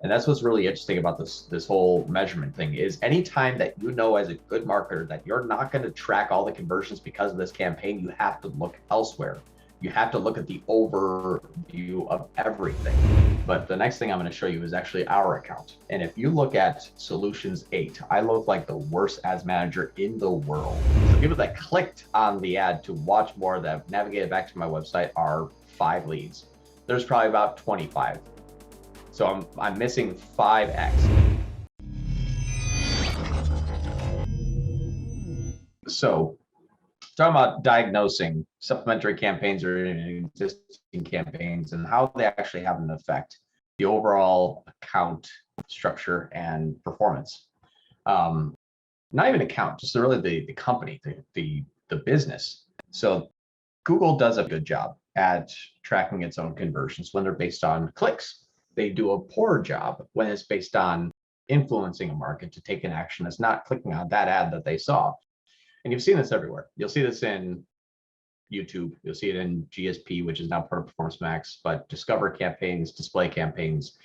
And that's what's really interesting about this whole measurement thing is anytime that you know as a good marketer that you're not going to track all the conversions because of this campaign, you have to look elsewhere. You have to look at the overview of everything. But the next thing I'm going to show you is actually our account. And if you look at Solutions 8, I look like the worst ads manager in the world. So people that clicked on the ad to watch more that have navigated back to my website are 5 leads. There's probably about 25. So I'm missing 5x. So talking about diagnosing supplementary campaigns or existing campaigns and how they actually have an effect, the overall account structure and performance. Not even account, just really the company, the business. So Google does a good job at tracking its own conversions when they're based on clicks. They do a poor job when it's based on influencing a market to take an action that's not clicking on that ad that they saw. And you've seen this everywhere. You'll see this in YouTube. You'll see it in GSP, which is now part of Performance Max, but discover campaigns, display campaigns.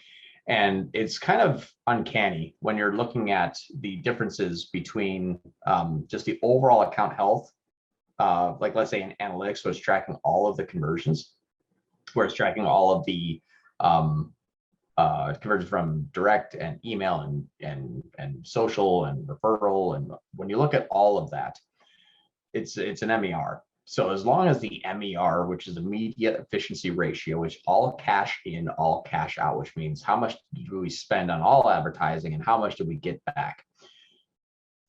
And it's kind of uncanny when you're looking at the differences between just the overall account health. Like let's say in analytics, so it's tracking all of the conversions, where it's tracking all of the conversions from direct and email and social and referral. And when you look at all of that, it's an MER. So as long as the MER, which is immediate efficiency ratio, which all cash in, all cash out, which means how much do we spend on all advertising and how much do we get back?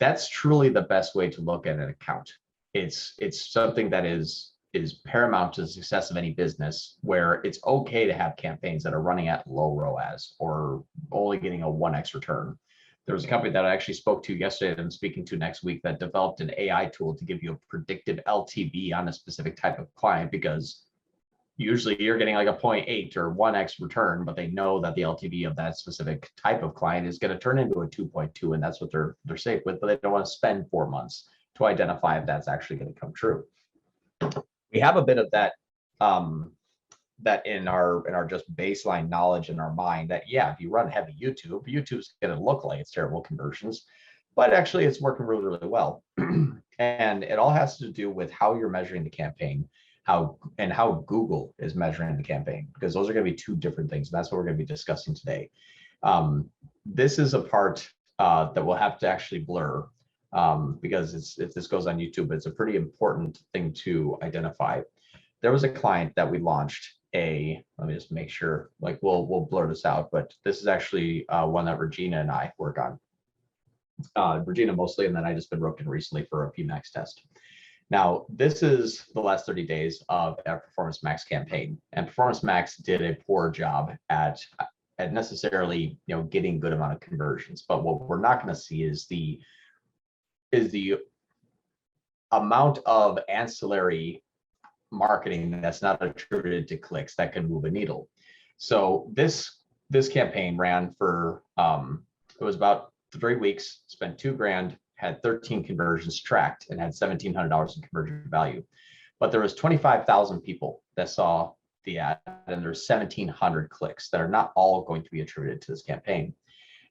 That's truly the best way to look at an account. It's something that is paramount to the success of any business, where it's okay to have campaigns that are running at low ROAS or only getting a 1x return. There was a company that I actually spoke to yesterday that I'm speaking to next week that developed an AI tool to give you a predictive LTV on a specific type of client, because usually you're getting like a 0.8 or 1x return, but they know that the LTV of that specific type of client is going to turn into a 2.2, and that's what they're safe with, but they don't want to spend 4 months to identify if that's actually going to come true. We have a bit of that that in our just baseline knowledge in our mind that, yeah, if you run heavy YouTube's going to look like it's terrible conversions, but actually it's working really, really well. And it all has to do with how you're measuring the campaign, how Google is measuring the campaign, because those are going to be two different things. And that's what we're going to be discussing today. This is a part that we'll have to actually blur, because if this goes on YouTube, it's a pretty important thing to identify. There was a client that we launched let me just make sure, like we'll blur this out, but this is actually one that Regina and I work on. Regina mostly, and then I just been roped in recently for a PMax test. Now, this is the last 30 days of our Performance Max campaign, and Performance Max did a poor job at necessarily, getting good amount of conversions. But what we're not going to see is the amount of ancillary marketing that's not attributed to clicks that can move a needle. So this campaign ran for it was about 3 weeks, spent $2,000, had 13 conversions tracked, and had $1,700 in conversion value. But there was 25,000 people that saw the ad, and there's 1,700 clicks that are not all going to be attributed to this campaign.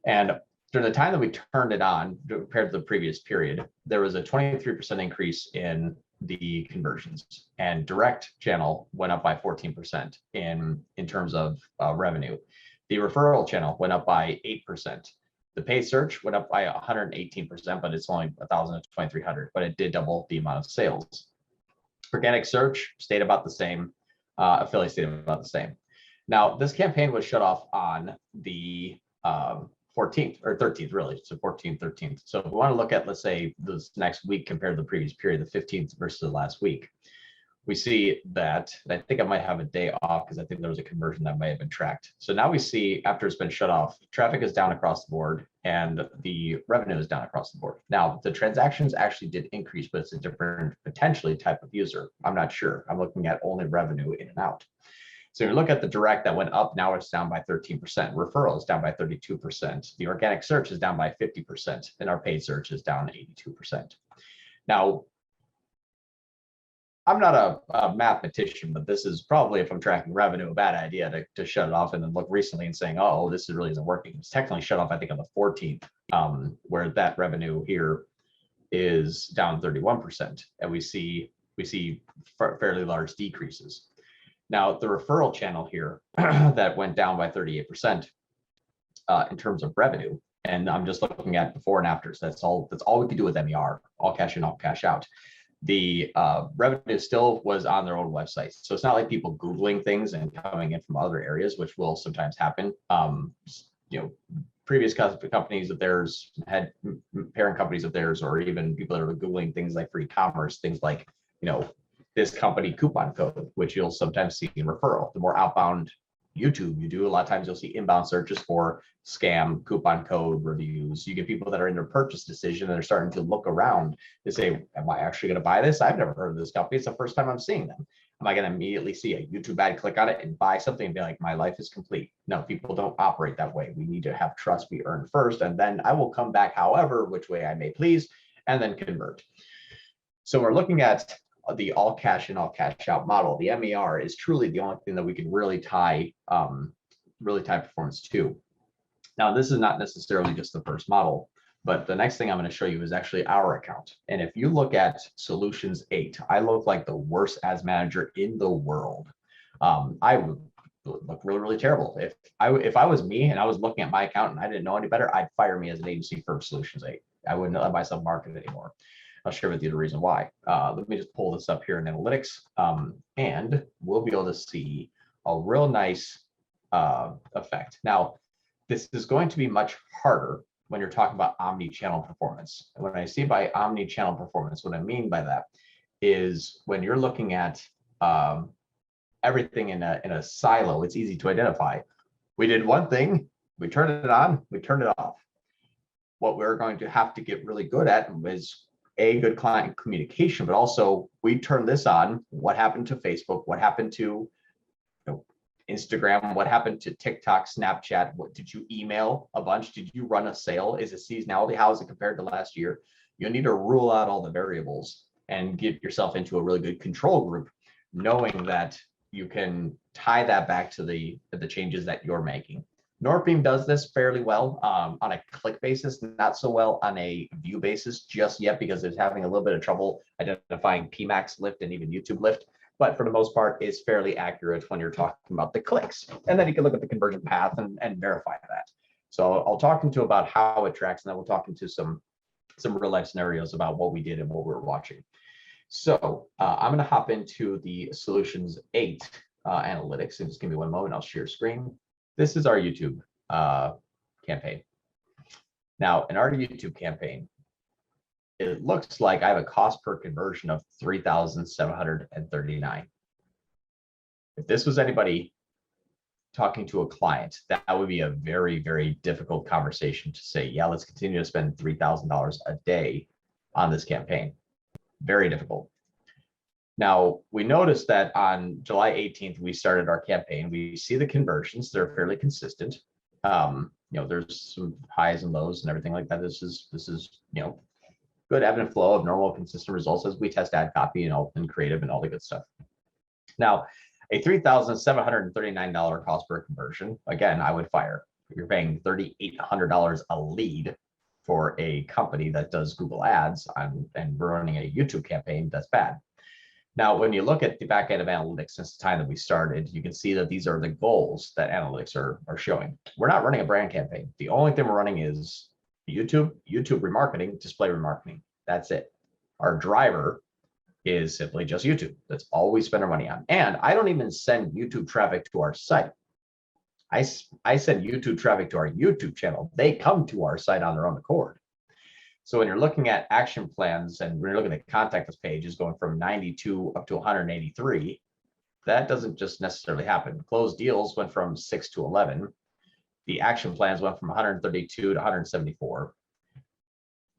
And during the time that we turned it on, compared to the previous period, there was a 23% increase in the conversions, and direct channel went up by 14% in terms of revenue. The referral channel went up by 8%. The paid search went up by 118%, but it's only 1,000 to 2,300, but it did double the amount of sales. Organic search stayed about the same. Affiliate stayed about the same. Now, this campaign was shut off on the 14th or 13th, really. So 14th, 13th. So if we want to look at, let's say, this next week compared to the previous period, the 15th versus the last week, we see that, I think I might have a day off because I think there was a conversion that might have been tracked. So now we see, after it's been shut off, traffic is down across the board and the revenue is down across the board. Now, the transactions actually did increase, but it's a different, potentially, type of user. I'm not sure. I'm looking at only revenue in and out. So you look at the direct that went up, now it's down by 13%. Referral is down by 32%. The organic search is down by 50%, and our paid search is down 82%. Now, I'm not a mathematician, but this is probably, if I'm tracking revenue, a bad idea to shut it off and then look recently and saying, oh, this really isn't working. It's technically shut off, I think, on the 14th, where that revenue here is down 31%, and we see fairly large decreases. Now, the referral channel here that went down by 38% in terms of revenue, and I'm just looking at before and afters. That's all we could do with MER, all cash in, all cash out. The revenue still was on their own website. So it's not like people Googling things and coming in from other areas, which will sometimes happen. Previous companies of theirs had parent companies of theirs, or even people that are Googling things like for e-commerce, things like, this company coupon code, which you'll sometimes see in referral. The more outbound YouTube you do, a lot of times you'll see inbound searches for scam, coupon code reviews. You get people that are in their purchase decision and they're starting to look around to say, am I actually going to buy this? I've never heard of this company. It's the first time I'm seeing them. Am I going to immediately see a YouTube ad, click on it and buy something and be like, my life is complete? No, people don't operate that way. We need to have trust be earned first, and then I will come back however which way I may please, and then convert. So we're looking at the all cash in, all cash out model. The MER is truly the only thing that we can really tie performance to. Now, this is not necessarily just the first model, but the next thing I'm going to show you is actually our account. And if you look at Solutions 8, I look like the worst ads manager in the world. I would look really, really terrible. If I was me and I was looking at my account and I didn't know any better, I'd fire me as an agency for Solutions 8. I wouldn't let myself market anymore. I'll share with you the reason why. Let me just pull this up here in analytics, and we'll be able to see a real nice effect. Now, this is going to be much harder when you're talking about omni-channel performance. And when I say by omni-channel performance, what I mean by that is when you're looking at everything in a silo, it's easy to identify. We did one thing, we turned it on, we turned it off. What we're going to have to get really good at is good client communication, but also we turn this on. What happened to Facebook? What happened to Instagram? What happened to TikTok, Snapchat? What did you email a bunch? Did you run a sale? Is it seasonality? How is it compared to last year? You need to rule out all the variables and get yourself into a really good control group, knowing that you can tie that back to the changes that you're making. Northbeam does this fairly well on a click basis, not so well on a view basis just yet, because it's having a little bit of trouble identifying PMAX lift and even YouTube lift. But for the most part, it's fairly accurate when you're talking about the clicks. And then you can look at the conversion path and verify that. So I'll talk into about how it tracks, and then we'll talk into some real life scenarios about what we did and what we were watching. So I'm going to hop into the Solutions 8 analytics, and just give me one moment. I'll share screen. This is our YouTube campaign. Now, in our YouTube campaign, it looks like I have a cost per conversion of $3,739. If this was anybody talking to a client, that would be a very, very difficult conversation to say, yeah, let's continue to spend $3,000 a day on this campaign. Very difficult. Now, we noticed that on July 18th, we started our campaign. We see the conversions. They're fairly consistent. There's some highs and lows and everything like that. This is good ebb and flow of normal, consistent results as we test ad copy and creative and all the good stuff. Now, a $3,739 cost per conversion, again, I would fire. If you're paying $3,800 a lead for a company that does Google ads and we're running a YouTube campaign, that's bad. Now, when you look at the back end of analytics since the time that we started, you can see that these are the goals that analytics are showing. We're not running a brand campaign. The only thing we're running is YouTube remarketing, display remarketing. That's it. Our driver is simply just YouTube. That's all we spend our money on. And I don't even send YouTube traffic to our site. I send YouTube traffic to our YouTube channel. They come to our site on their own accord. So when you're looking at action plans and when you're looking at contact us pages going from 92 up to 183, that doesn't just necessarily happen. Closed deals went from 6 to 11. The action plans went from 132 to 174.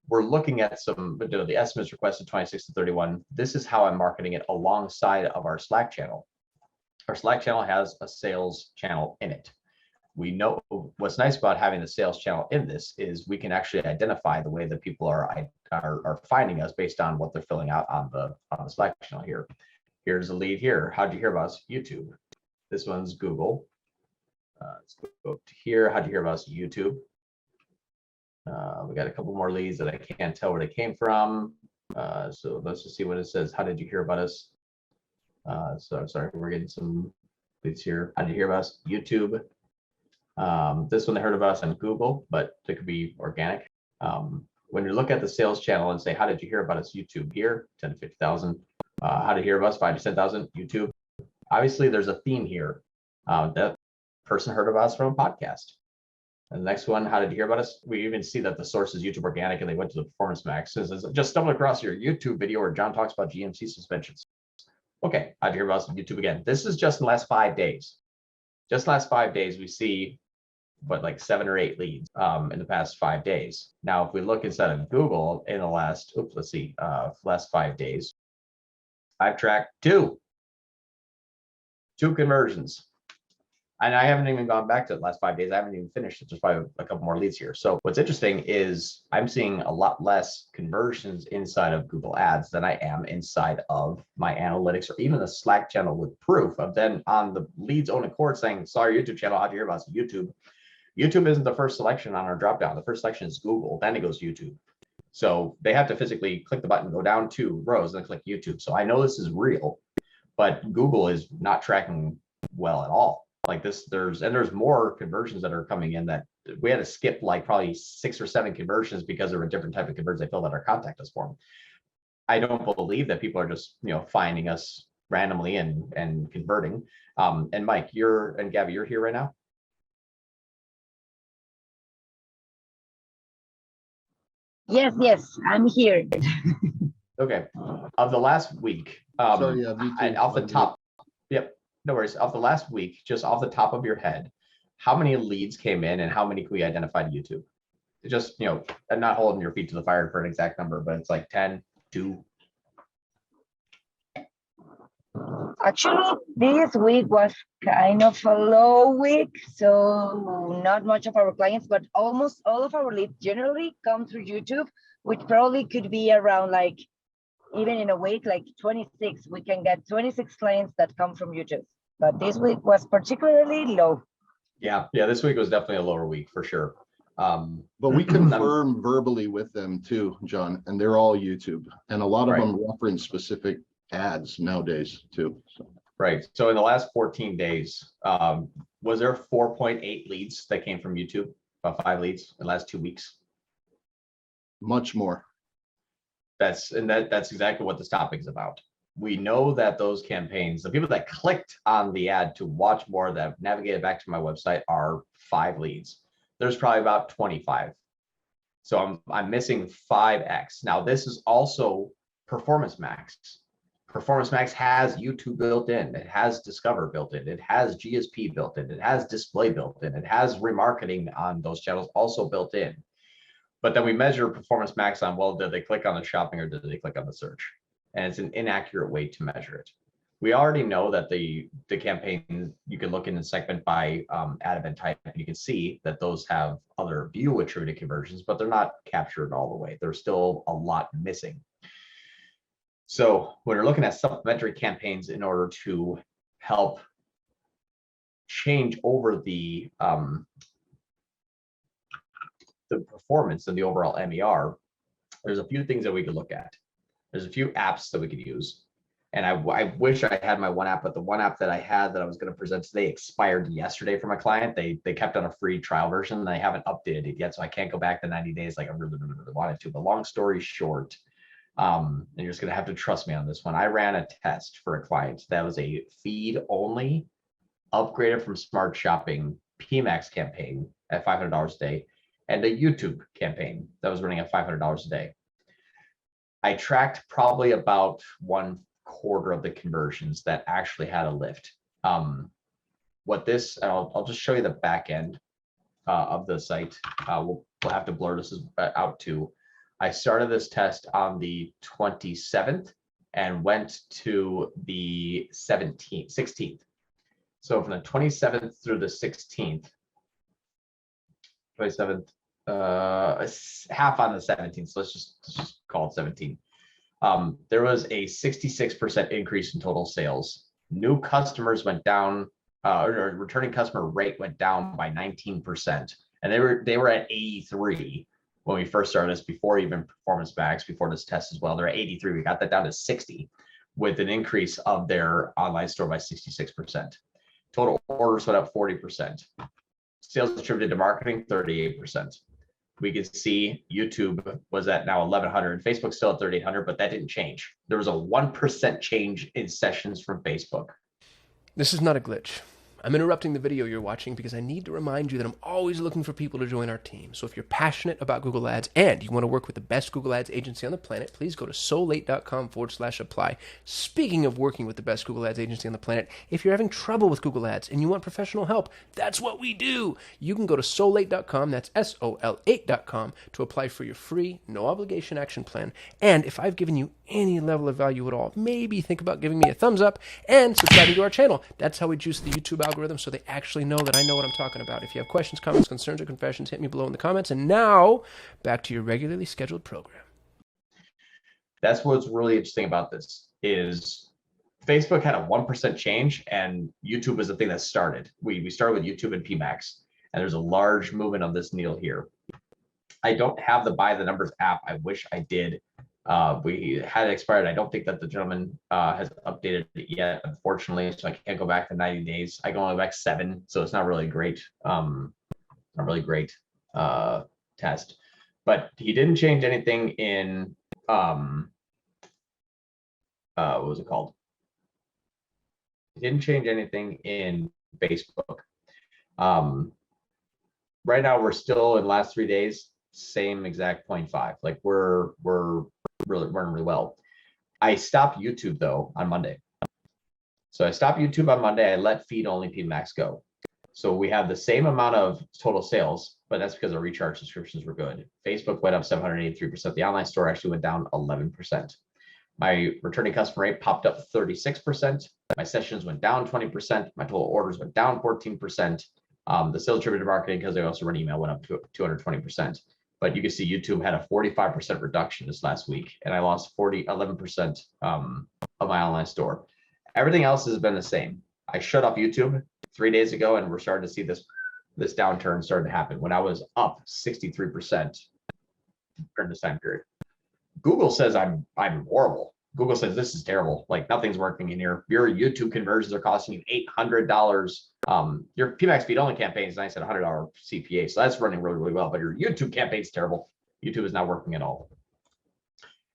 We're looking at the estimates requested 26 to 31. This is how I'm marketing it alongside of our Slack channel. Our Slack channel has a sales channel in it. We know what's nice about having the sales channel in this is we can actually identify the way that people are finding us based on what they're filling out on the Slack channel here. Here's a lead here. How'd you hear about us? YouTube. This one's Google. Let's go to here. How'd you hear about us? YouTube. We got a couple more leads that I can't tell where they came from. So let's just see what it says. How did you hear about us? So I'm sorry, we're getting some leads here. How did you hear about us? YouTube. This one they heard about us on Google, but it could be organic. When you look at the sales channel and say, how did you hear about us? YouTube here, 10 to 50,000. How to hear about us? 5 to 10,000. YouTube. Obviously, there's a theme here. That person heard about us from a podcast. And the next one, how did you hear about us? We even see that the source is YouTube Organic, and they went to the Performance Max. It says, just stumbled across your YouTube video where John talks about GMC suspensions. Okay, how'd you hear about us on YouTube again? This is just in the last 5 days. Just the last 5 days, we see like 7 or 8 leads in the past 5 days. Now, if we look inside of Google in the last, last 5 days, I've tracked two conversions. And I haven't even gone back to the last 5 days. I haven't even finished it. There's probably a couple more leads here. So what's interesting is I'm seeing a lot less conversions inside of Google Ads than I am inside of my analytics or even the Slack channel with proof of then on the lead's own accord saying, sorry, YouTube channel, how'd you hear about us? YouTube. YouTube isn't the first selection on our dropdown. The first selection is Google, then it goes YouTube. So they have to physically click the button, go down 2 rows, and click YouTube. So I know this is real, but Google is not tracking well at all. Like this, there's more conversions that are coming in that we had to skip like probably 6 or 7 conversions because there were different type of conversions they filled out our contact us form. I don't believe that people are just finding us randomly and converting. And Mike, and Gabby, you're here right now. Yes, I'm here. Okay. Of the last week, Sorry, me too. off the top, yep, no worries. Of the last week, just off the top of your head, how many leads came in and how many can we identify to YouTube? Just, I'm not holding your feet to the fire for an exact number, but it's like 10, 2. Actually, this week was kind of a low week, so not much of our clients, but almost all of our leads generally come through YouTube, which probably could be around like, even in a week, like 26, we can get 26 clients that come from YouTube. But this week was particularly low. Yeah, this week was definitely a lower week for sure. But we confirm verbally with them too, John, and they're all YouTube. And a lot of them reference specific ads nowadays too. So. Right. So in the last 14 days, was there 4.8 leads that came from YouTube? About 5 leads in the last 2 weeks? Much more. That's exactly what this topic is about. We know that those campaigns, the people that clicked on the ad to watch more that navigated back to my website are 5 leads. There's probably about 25. So I'm missing 5x. Now this is also Performance Max. Performance Max has YouTube built in. It has Discover built in. It has GSP built in. It has display built in. It has remarketing on those channels also built in. But then we measure Performance Max on, well, did they click on the shopping or did they click on the search? And it's an inaccurate way to measure it. We already know that the campaign, you can look in and segment by ad event type, and you can see that those have other view attributed conversions, but they're not captured all the way. There's still a lot missing. So when we're looking at supplementary campaigns in order to help change over the performance and the overall MER, there's a few things that we could look at. There's a few apps that we could use. And I wish I had my one app, but the one app that I had that I was going to present today expired yesterday for my client. They kept on a free trial version and they haven't updated it yet. So I can't go back to 90 days like I really wanted to. But long story short, and you're just going to have to trust me on this one. I ran a test for a client that was a feed only upgraded from Smart Shopping PMAX campaign at $500 a day and a YouTube campaign that was running at $500 a day. I tracked probably about 1/4 of the conversions that actually had a lift. What this, I'll just show you the back end of the site. We'll have to blur this out too. I started this test on the 27th and went to the 16th. So from the 27th through the 16th, 27th, half on the 17th. So let's just call it 17. There was a 66% increase in total sales. New customers went down, or returning customer rate went down by 19%. And they were at 83 when we first started this, before even performance bags, before this test as well. They're at 83. We got that down to 60 with an increase of their online store by 66%. Total orders went up 40%. Sales attributed to marketing, 38%. We could see YouTube was at now 1,100. Facebook's still at 3,800, but that didn't change. There was a 1% change in sessions from Facebook. This is not a glitch. I'm interrupting the video you're watching because I need to remind you that I'm always looking for people to join our team. So if you're passionate about Google Ads and you want to work with the best Google Ads agency on the planet, please go to so8.com/apply. Speaking of working with the best Google Ads agency on the planet, if you're having trouble with Google Ads and you want professional help, that's what we do. You can go to sol8.com, that's SOL8.com, to apply for your free, no obligation action plan. And if I've given you any level of value at all, maybe think about giving me a thumbs up and subscribing to our channel. That's how we juice the YouTube algorithm so they actually know that I know what I'm talking about. If you have questions, comments, concerns, or confessions, hit me below in the comments. And now, back to your regularly scheduled program. That's what's really interesting about this is Facebook had a 1% change and YouTube was the thing that started. We started with YouTube and PMax, and there's a large movement of this needle here. I don't have the By the Numbers app. I wish I did. We had it expired. I don't think that the gentleman has updated it yet, unfortunately. So I can't go back to 90 days. I can only go back 7, so it's not really great. Test. But he didn't change anything in what was it called? He didn't change anything in Facebook. Right now we're still in the last 3 days, same exact 0.5. Like we're really running really well. I stopped YouTube though on Monday. So I stopped YouTube on Monday. I let feed only PMax go. So we have the same amount of total sales, but that's because our recharge subscriptions were good. Facebook went up 783%. The online store actually went down 11%. My returning customer rate popped up 36%. My sessions went down 20%. My total orders went down 14%. The sales attributed to marketing, because they also run email, went up to 220%. But you can see YouTube had a 45% reduction this last week, and I lost 11% of my online store. Everything else has been the same. I shut off YouTube 3 days ago, and we're starting to see this downturn starting to happen when I was up 63% during this time period. Google says I'm horrible. Google says this is terrible. Like nothing's working in here. Your YouTube conversions are costing you $800. Your PMax feed only campaign is nice at $100 CPA, so that's running really, really well. But your YouTube campaign is terrible. YouTube is not working at all.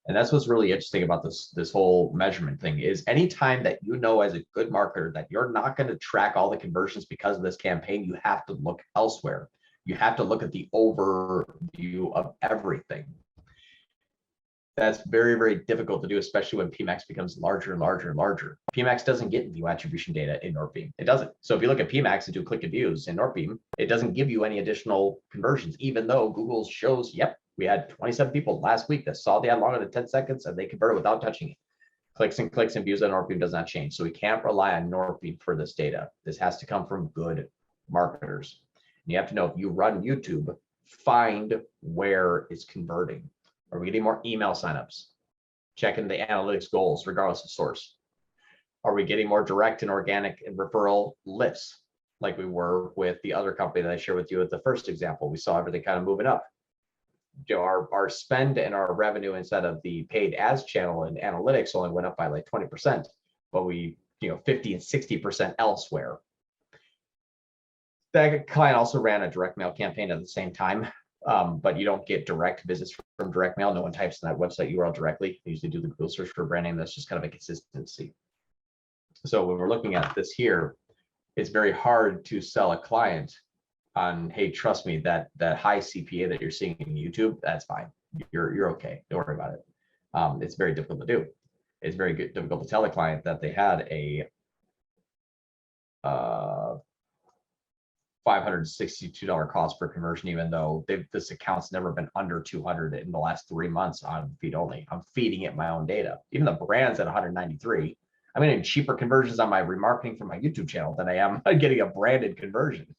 And that's what's really interesting about this whole measurement thing is anytime that you know as a good marketer that you're not going to track all the conversions because of this campaign, you have to look elsewhere. You have to look at the overview of everything. That's very, very difficult to do, especially when PMax becomes larger and larger and larger. PMax doesn't get view attribution data in Northbeam. It doesn't. So if you look at PMax and do click and views in Northbeam, it doesn't give you any additional conversions, even though Google shows, yep, we had 27 people last week that saw the ad longer than 10 seconds and they converted without touching it. Clicks and views on Northbeam does not change. So we can't rely on Northbeam for this data. This has to come from good marketers. And you have to know if you run YouTube, find where it's converting. Are we getting more email signups? Checking the analytics goals regardless of source. Are we getting more direct and organic and referral lifts like we were with the other company that I shared with you at the first example? We saw everything kind of moving up. You know, our spend and our revenue inside of the paid ads channel and analytics only went up by like 20%, but we, 50 and 60% elsewhere. That client also ran a direct mail campaign at the same time. But you don't get direct visits from direct mail. No one types in that website URL directly. They usually do the Google search for a brand name. That's just kind of a consistency. So when we're looking at this here, it's very hard to sell a client on, hey, trust me, that high CPA that you're seeing in YouTube, that's fine. You're okay. Don't worry about it. It's very difficult to do. It's very difficult to tell a client that they had a $562 cost per conversion, even though this account's never been under 200 in the last 3 months on feed only. I'm feeding it my own data. Even the brand's at 193. I'm getting cheaper conversions on my remarketing from my YouTube channel than I am getting a branded conversion,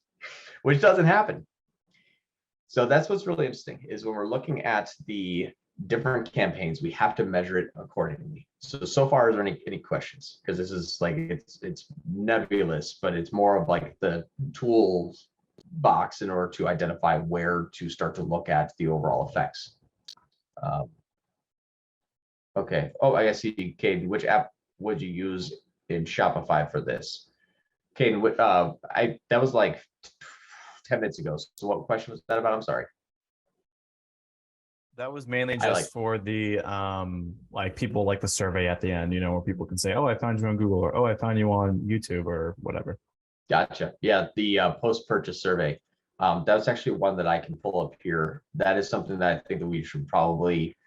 which doesn't happen. So that's what's really interesting is when we're looking at the different campaigns, we have to measure it accordingly. So far, is there any questions? Because this is like, it's nebulous, but it's more of like the tools box in order to identify where to start to look at the overall effects. Okay. Oh, I see, Caden. Which app would you use in Shopify for this? Caden, that was like 10 minutes ago. So what question was that about? I'm sorry. That was mainly just for the like people like the survey at the end, you know, where people can say, oh, I found you on Google, or oh, I found you on YouTube, or whatever. Gotcha. Yeah, the post-purchase survey. That's actually one that I can pull up here. That is something that I think that we should probably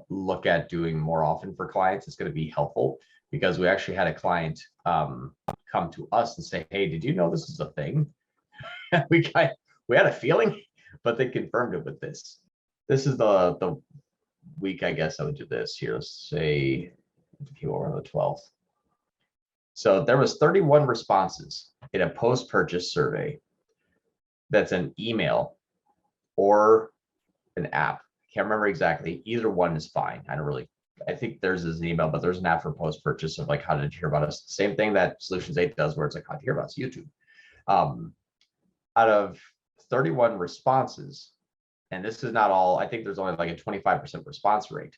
look at doing more often for clients. It's going to be helpful because we actually had a client come to us and say, hey, did you know this is a thing? we had a feeling, but they confirmed it with this. This is the week, I guess I would do this here. Let's say if you were on the 12th. So there was 31 responses in a post-purchase survey. That's an email or an app. Can't remember exactly. Either one is fine. I think theirs is an email, but there's an app for post-purchase of like, how did you hear about us? Same thing that Solutions 8 does, where it's like, how did you hear about us? YouTube. Out of 31 responses, and this is not all, I think there's only like a 25% response rate.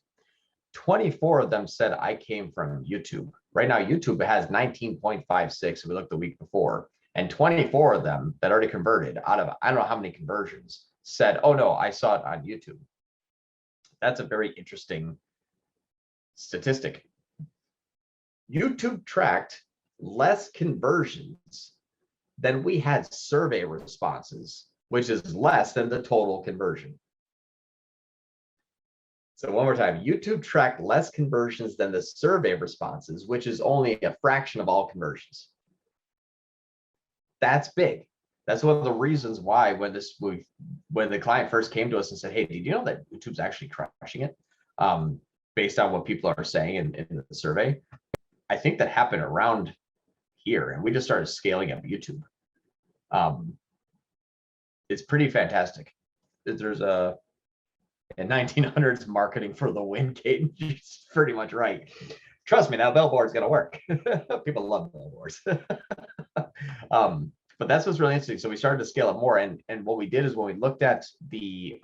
24 of them said I came from YouTube. Right now, YouTube has 19.56. We looked the week before, and 24 of them that already converted out of, I don't know how many conversions, said, oh no, I saw it on YouTube. That's a very interesting statistic. YouTube tracked less conversions than we had survey responses, which is less than the total conversion. So one more time, YouTube tracked less conversions than the survey responses, which is only a fraction of all conversions. That's big. That's one of the reasons why when the client first came to us and said, hey, did you know that YouTube's actually crushing it? Based on what people are saying in the survey, I think that happened around here, and we just started scaling up YouTube. It's pretty fantastic. There's in 1900s marketing for the win, Kate. She's pretty much right. Trust me, that billboard's gonna work. People love billboards. But that's what's really interesting. So we started to scale up more, and what we did is when we looked at the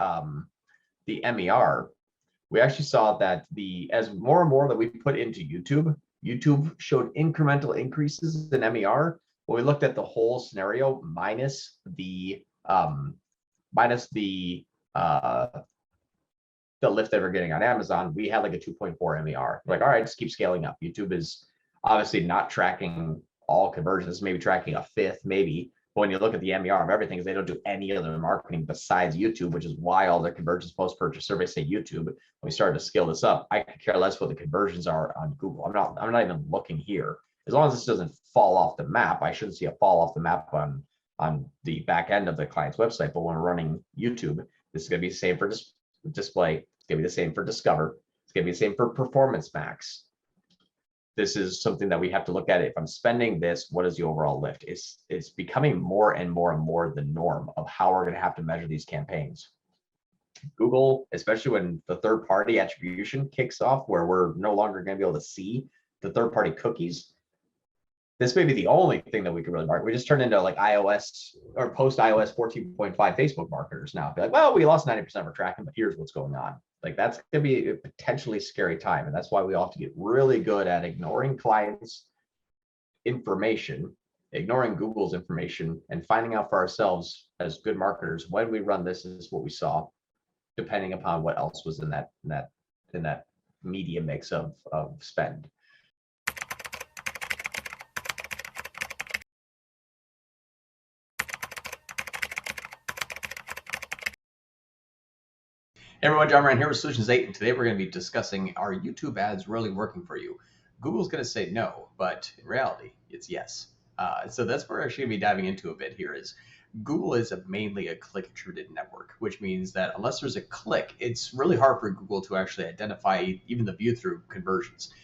MER, we actually saw that as more and more that we put into YouTube showed incremental increases in MER. When we looked at the whole scenario minus the lift that we're getting on Amazon, we had like a 2.4 MER. Like, all right, just keep scaling up. YouTube is obviously not tracking all conversions, maybe tracking a fifth, maybe. But when you look at the MER of everything, is they don't do any other marketing besides YouTube, which is why all their conversions post-purchase surveys say YouTube. When we started to scale this up, I could care less what the conversions are on Google. I'm not even looking here. As long as this doesn't fall off the map, I shouldn't see a fall off the map on the back end of the client's website. But when we're running YouTube, this is going to be the same for display. It's going to be the same for Discover. It's going to be the same for Performance Max. This is something that we have to look at. If I'm spending this, what is the overall lift? It's becoming more and more and more the norm of how we're going to have to measure these campaigns. Google, especially when the third-party attribution kicks off, where we're no longer going to be able to see the third-party cookies, this may be the only thing that we could really market. We just turned into like iOS or post-iOS 14.5 Facebook marketers now. Be like, well, we lost 90% of our tracking, but here's what's going on. Like, that's going to be a potentially scary time. And that's why we all have to get really good at ignoring clients' information, ignoring Google's information, and finding out for ourselves as good marketers, when we run this is what we saw, depending upon what else was in that media mix of spend. Hey everyone, John Ryan here with Solutions 8, and today we're going to be discussing, are YouTube ads really working for you? Google's going to say no, but in reality, it's yes. So that's what we're actually going to be diving into a bit here. Is Google is mainly a click-attributed network, which means that unless there's a click, it's really hard for Google to actually identify even the view-through conversions.